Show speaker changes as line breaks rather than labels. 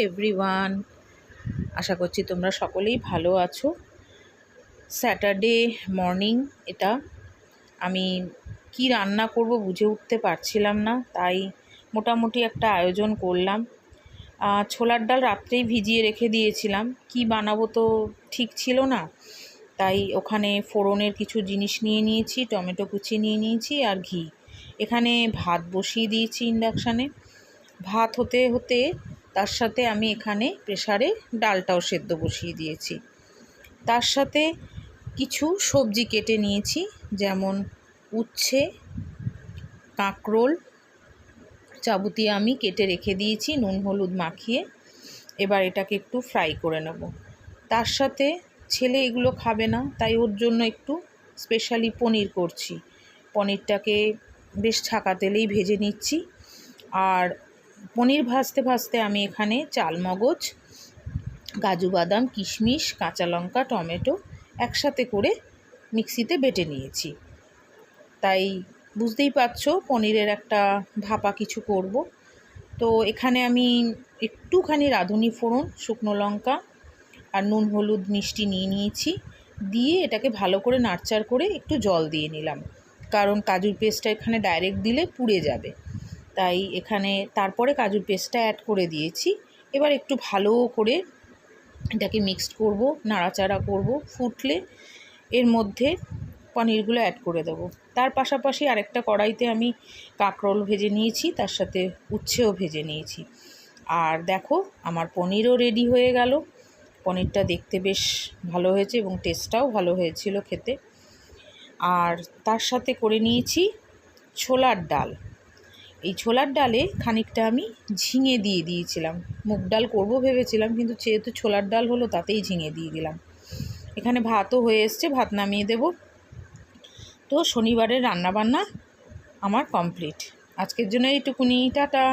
Everyone, আশা করছি তোমরা সকলেই ভালো আছো। স্যাটারডে মর্নিং এটা। আমি কি রান্না করব বুঝে উঠতে পারছিলাম না, তাই মোটামুটি একটা আয়োজন করলাম। ছোলার ডাল রাত্রেই ভিজিয়ে রেখে দিয়েছিলাম, কি বানাবো তো ঠিক ছিল না, তাই ওখানে ফোড়নের কিছু জিনিস নিয়ে নিয়েছি, টমেটো কুচি নিয়ে নিয়েছি আর ঘি। এখানে ভাত বসিয়ে দিয়েছি ইন্ডাকশানে। ভাত হতে হতে তার সাথে আমি এখানে প্রেসারে ডালটাও সেদ্ধ বসিয়ে দিয়েছি। তার সাথে কিছু সবজি কেটে নিয়েছি, যেমন উচ্ছে, কাঁকরোল যাবতীয় আমি কেটে রেখে দিয়েছি নুন হলুদ মাখিয়ে। এবার এটাকে একটু ফ্রাই করে নেব। তার সাথে ছেলে এগুলো খাবে না, তাই ওর জন্য একটু স্পেশালি পনির করছি। পনিরটাকে বেশ ছাকা তেলেই ভেজে নিচ্ছি। আর পনির ভাজতে ভাজতে আমি এখানে চালমগজ, কাজু বাদাম, কিশমিশ, কাঁচা লঙ্কা, টমেটো একসাথে করে মিক্সিতে বেটে নিয়েছি। তাই বুঝতেই পারছো পনিরের একটা ভাপা কিছু করব। তো এখানে আমি একটুখানি রাঁধুনি ফোড়ন, শুকনো লঙ্কা আর নুন হলুদ মিষ্টি নিয়ে নিয়েছি। দিয়ে এটাকে ভালো করে নাড়চাড় করে একটু জল দিয়ে নিলাম, কারণ কাজুর পেস্টটা এখানে ডাইরেক্ট দিলে পুড়ে যাবে। তাই এখানে তারপরে কাজুর পেস্টটা অ্যাড করে দিয়েছি। এবার একটু ভালো করে এটাকে মিক্সড করব, নাড়াচাড়া করব। ফুটলে এর মধ্যে পনিরগুলো অ্যাড করে দেবো। তার পাশাপাশি আরেকটা কড়াইতে আমি কাঁকরোল ভেজে নিয়েছি, তার সাথে উচ্ছেও ভেজে নিয়েছি। আর দেখো আমার পনিরও রেডি হয়ে গেল। পনিরটা দেখতে বেশ ভালো হয়েছে এবং টেস্টটাও ভালো হয়েছিল খেতে। আর তার সাথে করে নিয়েছি ছোলার ডাল। এই ছোলার ডালে খানিকটা আমি ঝিঙে দিয়ে দিয়েছিলাম। মুগ ডাল করবো ভেবেছিলাম, কিন্তু যেহেতু ছোলার ডাল হলো তাতেই ঝিঙে দিয়ে দিলাম। এখানে ভাতও হয়ে এসছে, ভাত নামিয়ে দেব। তো শনিবারের রান্নাবান্না আমার কমপ্লিট। আজকের জন্য এইটুকুনি, টাটা।